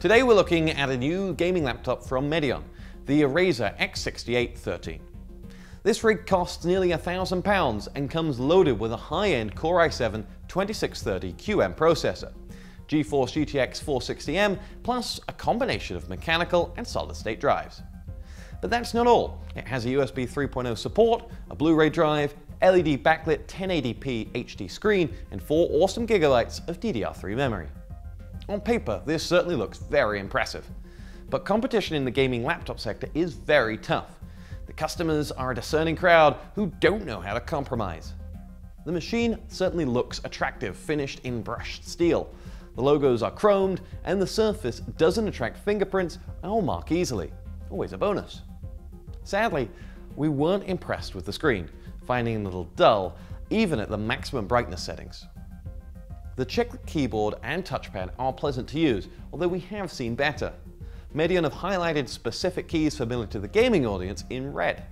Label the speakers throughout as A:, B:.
A: Today we're looking at a new gaming laptop from Medion, the Erazer X6813. This rig costs nearly £1,000 and comes loaded with a high-end Core i7-2630QM processor, GeForce GTX 460M, plus a combination of mechanical and solid-state drives. But that's not all. It has a USB 3.0 support, a Blu-ray drive, LED backlit 1080p HD screen, and 4 awesome gigabytes of DDR3 memory. On paper, this certainly looks very impressive. But competition in the gaming laptop sector is very tough. The customers are a discerning crowd who don't know how to compromise. The machine certainly looks attractive, finished in brushed steel. The logos are chromed, and the surface doesn't attract fingerprints or mark easily. Always a bonus. Sadly, we weren't impressed with the screen, finding it a little dull, even at the maximum brightness settings. The chiclet keyboard and touchpad are pleasant to use, although we have seen better. Medion have highlighted specific keys familiar to the gaming audience in red.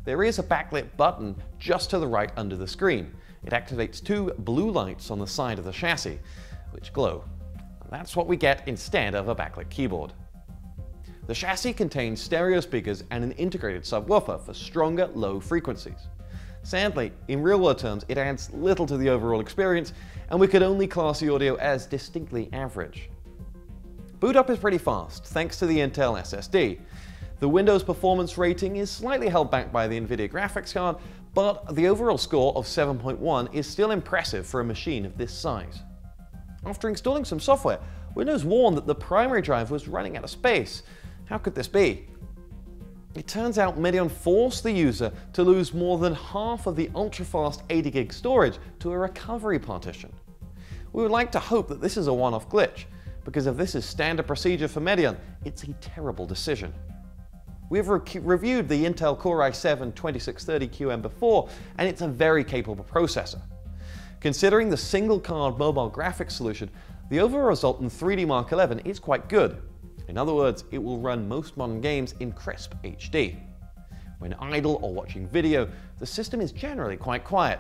A: There is a backlit button just to the right under the screen. It activates 2 blue lights on the side of the chassis, which glow. And that's what we get instead of a backlit keyboard. The chassis contains stereo speakers and an integrated subwoofer for stronger low frequencies. Sadly, in real-world terms, it adds little to the overall experience, and we could only class the audio as distinctly average. Boot up is pretty fast, thanks to the Intel SSD. The Windows performance rating is slightly held back by the NVIDIA graphics card, but the overall score of 7.1 is still impressive for a machine of this size. After installing some software, Windows warned that the primary drive was running out of space. How could this be? It turns out Medion forced the user to lose more than half of the ultra-fast 80 gig storage to a recovery partition. We would like to hope that this is a one-off glitch, because if this is standard procedure for Medion, it's a terrible decision. We've reviewed the Intel Core i7-2630QM before, and it's a very capable processor. Considering the single-card mobile graphics solution, the overall result in 3D Mark 11 is quite good. In other words, it will run most modern games in crisp HD. When idle or watching video, the system is generally quite quiet.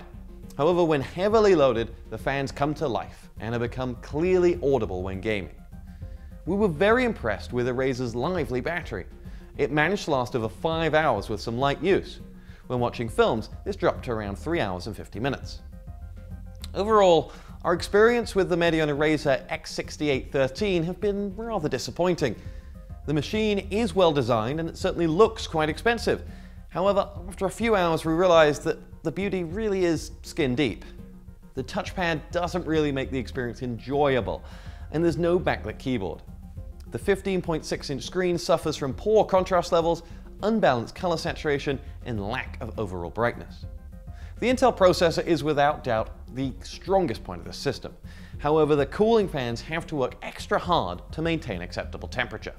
A: However, when heavily loaded, the fans come to life and have become clearly audible when gaming. We were very impressed with Erazer's lively battery. It managed to last over 5 hours with some light use. When watching films, this dropped to around 3 hours and 50 minutes. Overall, our experience with the Medion Erazer X6813 have been rather disappointing. The machine is well designed and it certainly looks quite expensive. However, after a few hours we realized that the beauty really is skin deep. The touchpad doesn't really make the experience enjoyable, and there's no backlit keyboard. The 15.6-inch screen suffers from poor contrast levels, unbalanced color saturation, and lack of overall brightness. The Intel processor is without doubt the strongest point of the system. However, the cooling fans have to work extra hard to maintain acceptable temperature.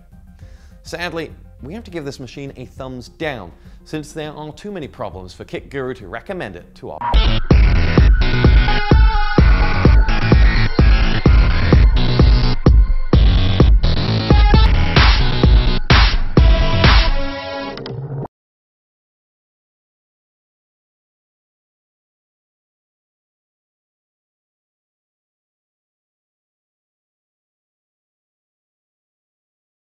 A: Sadly, we have to give this machine a thumbs down, since there are too many problems for Kit Guru to recommend it to our